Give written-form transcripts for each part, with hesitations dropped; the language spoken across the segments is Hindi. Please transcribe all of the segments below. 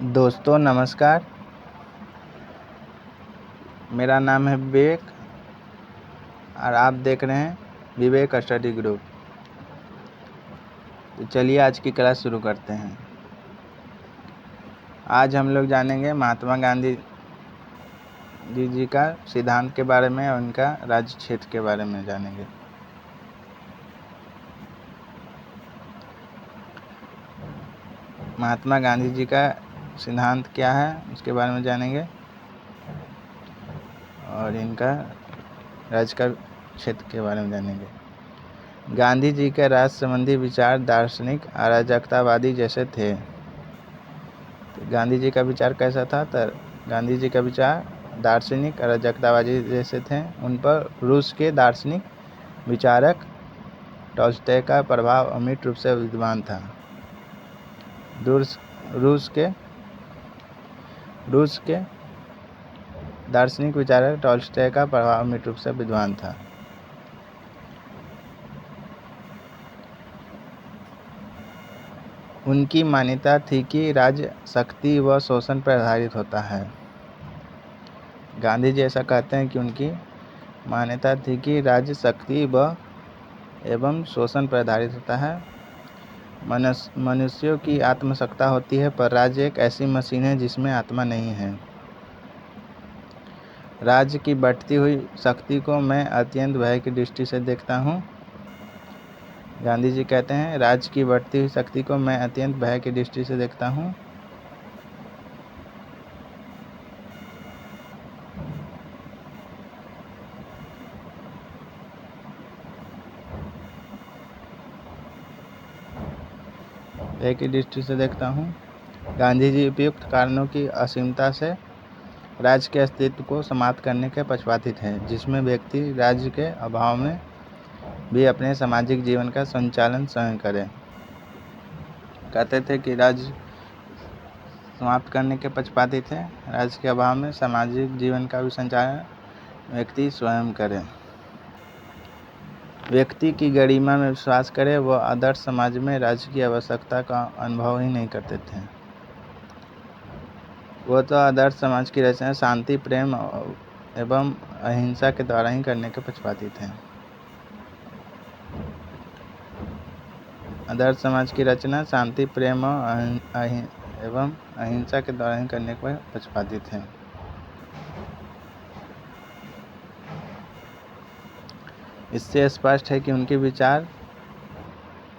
दोस्तों नमस्कार। मेरा नाम है विवेक और आप देख रहे हैं विवेक स्टडी ग्रुप। तो चलिए आज की क्लास शुरू करते हैं। आज हम लोग जानेंगे महात्मा गांधी जी का सिद्धांत के बारे में और उनका राज्य क्षेत्र के बारे में जानेंगे। महात्मा गांधी जी का सिद्धांत क्या है उसके बारे में जानेंगे और इनका राज्य का क्षेत्र के बारे में जानेंगे। गांधी जी के राष्ट्र संबंधी विचार दार्शनिक अराजकतावादी जैसे थे। तो गांधी जी का विचार कैसा था? तो गांधी जी का विचार दार्शनिक अराजकतावादी जैसे थे। उन पर रूस के दार्शनिक विचारक टॉल्स्टॉय का प्रभाव अमिट रूप से विद्यमान था। रूस के दार्शनिक विचारक टॉल्स्टॉय का प्रभाव अमिट रूप से विद्यमान था। उनकी मान्यता थी कि राज्य शक्ति व शोषण पर आधारित होता है। गांधी जी ऐसा कहते हैं कि उनकी मान्यता थी कि राज्य शक्ति व एवं शोषण पर आधारित होता है। मनुष्यों की आत्मसत्ता होती है, पर राज्य एक ऐसी मशीन है जिसमें आत्मा नहीं है। राज्य की बढ़ती हुई शक्ति को मैं अत्यंत भय की दृष्टि से देखता हूँ। गांधी जी कहते हैं राज्य की बढ़ती हुई शक्ति को मैं अत्यंत भय की दृष्टि से देखता हूँ। भय की दृष्टि से देखता हूँ। गांधी जी उपयुक्त कारणों की असीमता से राज्य के अस्तित्व को समाप्त करने के पक्षपाती थे, जिसमें व्यक्ति राज्य के अभाव में भी अपने सामाजिक जीवन का संचालन स्वयं करे। कहते थे कि राज्य समाप्त करने के पक्षपाती थे। राज्य के अभाव में सामाजिक जीवन का भी संचालन व्यक्ति स्वयं करे। व्यक्ति की गरिमा में विश्वास करे। वह आदर्श समाज में राज्य की आवश्यकता का अनुभव ही नहीं करते थे। वो तो आदर्श समाज की रचना शांति, प्रेम एवं अहिंसा के द्वारा ही करने के पक्षपाती थे। आदर्श समाज की रचना शांति, प्रेम एवं अहिंसा के द्वारा ही करने के पक्षपाती थे। इससे स्पष्ट है कि उनके विचार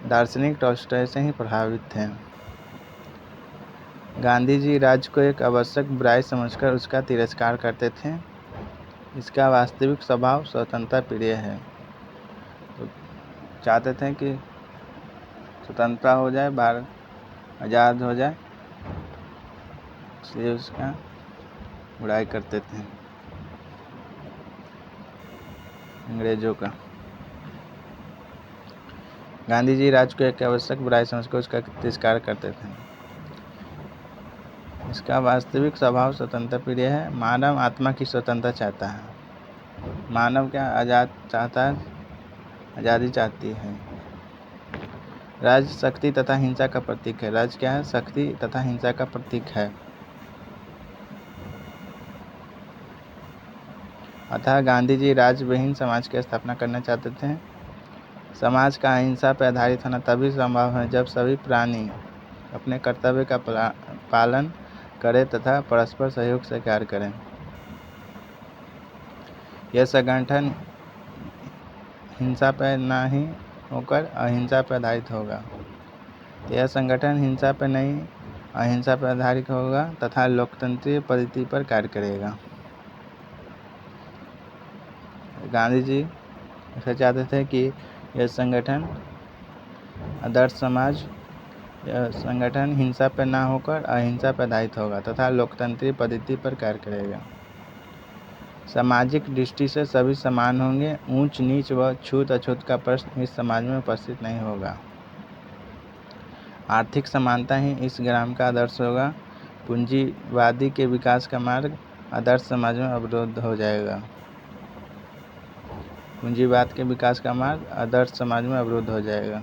दार्शनिक टॉल्स्टॉय से ही प्रभावित थे। गांधी जी राज्य को एक आवश्यक बुराई समझकर उसका तिरस्कार करते थे। इसका वास्तविक स्वभाव स्वतंत्रता प्रिय है। तो चाहते थे कि स्वतंत्रता हो जाए, भारत आज़ाद हो जाए, इसलिए उसका बुराई करते थे अंग्रेजों का। गांधी जी राज्य को एक आवश्यक बुराई समझकर उसका तिरस्कार करते थे। इसका वास्तविक स्वभाव स्वतंत्रता प्रिय है। मानव आत्मा की स्वतंत्रता चाहता है। मानव क्या आज़ाद चाहता है, आज़ादी चाहती है। राज्य शक्ति तथा हिंसा का प्रतीक है। राज्य क्या है? शक्ति तथा हिंसा का प्रतीक है। अतः गांधी जी राज्य विहीन समाज की स्थापना करना चाहते थे। समाज का अहिंसा पर आधारित होना तभी संभव है जब सभी प्राणी अपने कर्तव्य का पालन करें तथा परस्पर सहयोग से कार्य करें। यह संगठन हिंसा पर न ही होकर अहिंसा पर आधारित होगा। यह संगठन हिंसा पर नहीं, अहिंसा पर आधारित होगा तथा लोकतंत्रीय पद्धति पर कार्य करेगा। गांधी जी ऐसा चाहते थे कि यह संगठन आदर्श समाज, यह संगठन हिंसा पर न होकर अहिंसा पर आधारित होगा तथा लोकतंत्रीय पद्धति पर कार्य करेगा। सामाजिक दृष्टि से सभी समान होंगे। ऊंच नीच व छूत अछूत का प्रश्न इस समाज में उपस्थित नहीं होगा। आर्थिक समानता ही इस ग्राम का आदर्श होगा। पूंजीवादी के विकास का मार्ग आदर्श समाज में अवरुद्ध हो जाएगा। पूंजीवाद के विकास का मार्ग आदर्श समाज में अवरुद्ध हो जाएगा।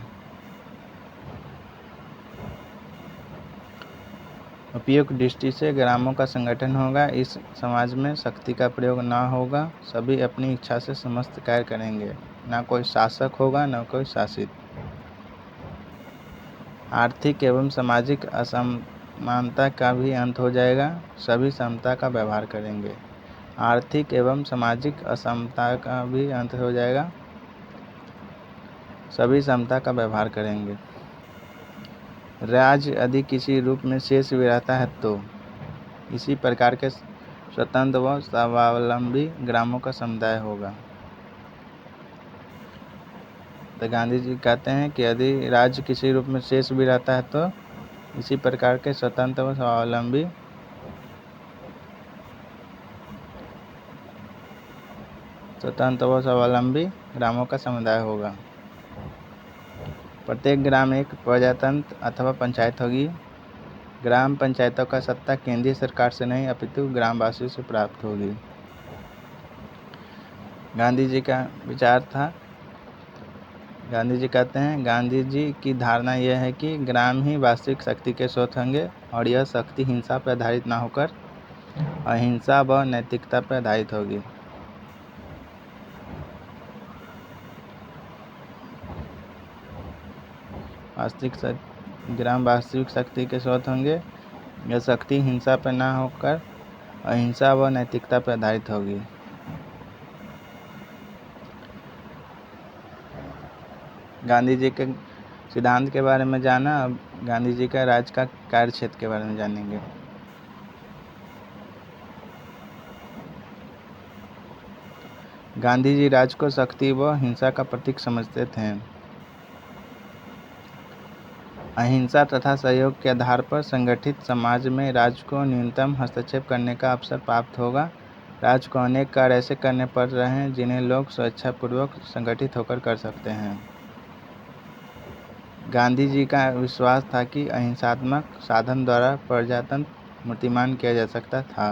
उपयुक्त दृष्टि से ग्रामों का संगठन होगा। इस समाज में शक्ति का प्रयोग न होगा। सभी अपनी इच्छा से समस्त कार्य करेंगे। ना कोई शासक होगा न कोई शासित। आर्थिक एवं सामाजिक असमानता का भी अंत हो जाएगा। सभी समता का व्यवहार करेंगे। आर्थिक एवं सामाजिक असमता का भी अंत हो जाएगा। सभी समता का व्यवहार करेंगे। राज्य यदि किसी रूप में शेष भी रहता है तो इसी प्रकार के स्वतंत्र व स्वावलंबी ग्रामों का समुदाय होगा। तो गांधी जी कहते हैं कि यदि राज्य किसी रूप में शेष भी रहता है तो इसी प्रकार के स्वतंत्र व स्वावलंबी ग्रामों का समुदाय होगा। प्रत्येक ग्राम एक प्रजातंत्र अथवा पंचायत होगी। ग्राम पंचायतों का सत्ता केंद्रीय सरकार से नहीं अपितु ग्रामवासियों से प्राप्त होगी। गांधी जी का विचार था। गांधी जी कहते हैं, गांधी जी की धारणा यह है कि ग्राम ही वास्तविक शक्ति के स्रोत होंगे और यह शक्ति हिंसा पर आधारित न होकर अहिंसा व नैतिकता पर आधारित होगी। ग्राम वास्तविक शक्ति के स्रोत होंगे। यह शक्ति हिंसा पर न होकर अहिंसा व नैतिकता पर आधारित होगी। गांधी जी के सिद्धांत के बारे में जाना। अब गांधी जी का राज्य का कार्य क्षेत्र के बारे में जानेंगे। गांधी जी राज्य को शक्ति व हिंसा का प्रतीक समझते थे। अहिंसा तथा सहयोग के आधार पर संगठित समाज में राज्य को न्यूनतम हस्तक्षेप करने का अवसर प्राप्त होगा। राज्य को अनेक कार्य ऐसे करने पड़ रहे हैं जिन्हें लोग स्वेच्छापूर्वक संगठित होकर कर सकते हैं। गांधी जी का विश्वास था कि अहिंसात्मक साधन द्वारा प्रजातंत्र मूर्तिमान किया जा सकता था।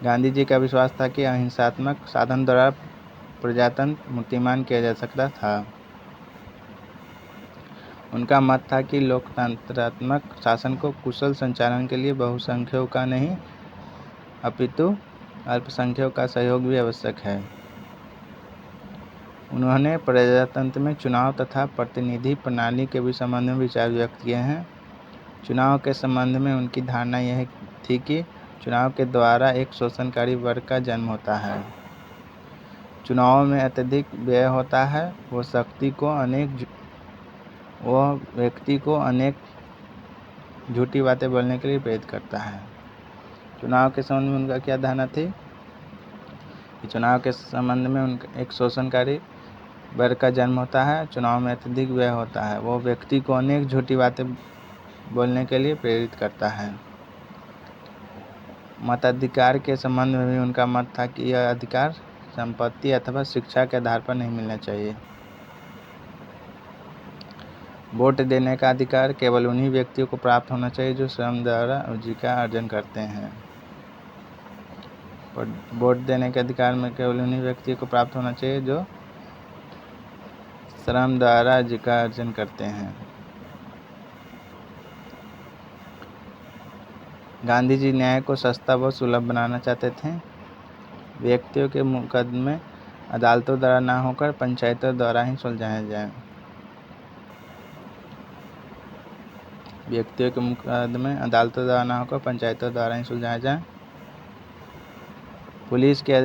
गांधी जी का विश्वास था कि अहिंसात्मक साधन द्वारा प्रजातंत्र मूर्तिमान किया जा सकता था। उनका मत था कि लोकतंत्रात्मक शासन को कुशल संचालन के लिए बहुसंख्यकों का नहीं अपितु अल्पसंख्यकों का सहयोग भी आवश्यक है। उन्होंने प्रजातंत्र में चुनाव तथा प्रतिनिधि प्रणाली के भी संबंध में विचार व्यक्त किए हैं। चुनाव के संबंध में उनकी धारणा यह थी कि चुनाव के द्वारा एक शोषणकारी वर्ग का जन्म होता है। चुनाव में अत्यधिक व्यय होता है। वह व्यक्ति को अनेक झूठी बातें बोलने के लिए प्रेरित करता है। चुनाव के संबंध में उनका क्या धारणा थी कि चुनाव के संबंध में उनका एक शोषणकारी वर्ग का जन्म होता है। चुनाव में अत्यधिक व्यय होता है। वो व्यक्ति को अनेक झूठी बातें बोलने के लिए प्रेरित करता है। मताधिकार के संबंध में भी उनका मत था कि यह अधिकार संपत्ति अथवा शिक्षा के आधार पर नहीं मिलना चाहिए। वोट देने का अधिकार केवल उन्हीं व्यक्तियों को प्राप्त होना चाहिए जो श्रम द्वारा जीविका अर्जन करते हैं। वोट देने के अधिकार में केवल उन्हीं व्यक्तियों को प्राप्त होना चाहिए जो श्रम द्वारा जीविका अर्जन करते हैं। गांधी जी न्याय को सस्ता व सुलभ बनाना चाहते थे। व्यक्तियों के मुकदमे अदालतों द्वारा न होकर पंचायतों द्वारा ही सुलझाए जाएं। व्यक्तियों के मुकदमे अदालतों द्वारा न होकर पंचायतों द्वारा ही सुलझाए जाएं। पुलिस के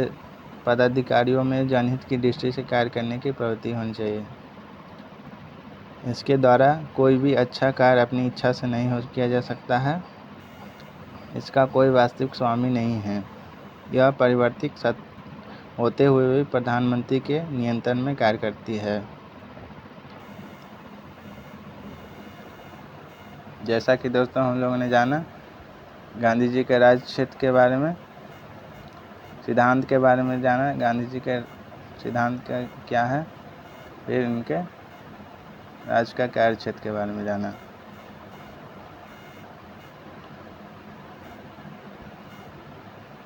पदाधिकारियों में जनहित की दृष्टि से कार्य करने की प्रवृत्ति होनी चाहिए। इसके द्वारा कोई भी अच्छा कार्य अपनी इच्छा से नहीं किया जा सकता है। इसका कोई वास्तविक स्वामी नहीं है। यह परिवर्तित होते हुए भी प्रधानमंत्री के नियंत्रण में कार्य करती है। जैसा कि दोस्तों हम लोगों ने जाना गांधी जी के राज्य क्षेत्र के बारे में, सिद्धांत के बारे में जाना, गांधी जी के सिद्धांत क्या है, फिर उनके राज्य का कार्य क्षेत्र के बारे में जाना।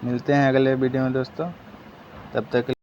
मिलते हैं अगले वीडियो में दोस्तों, तब तक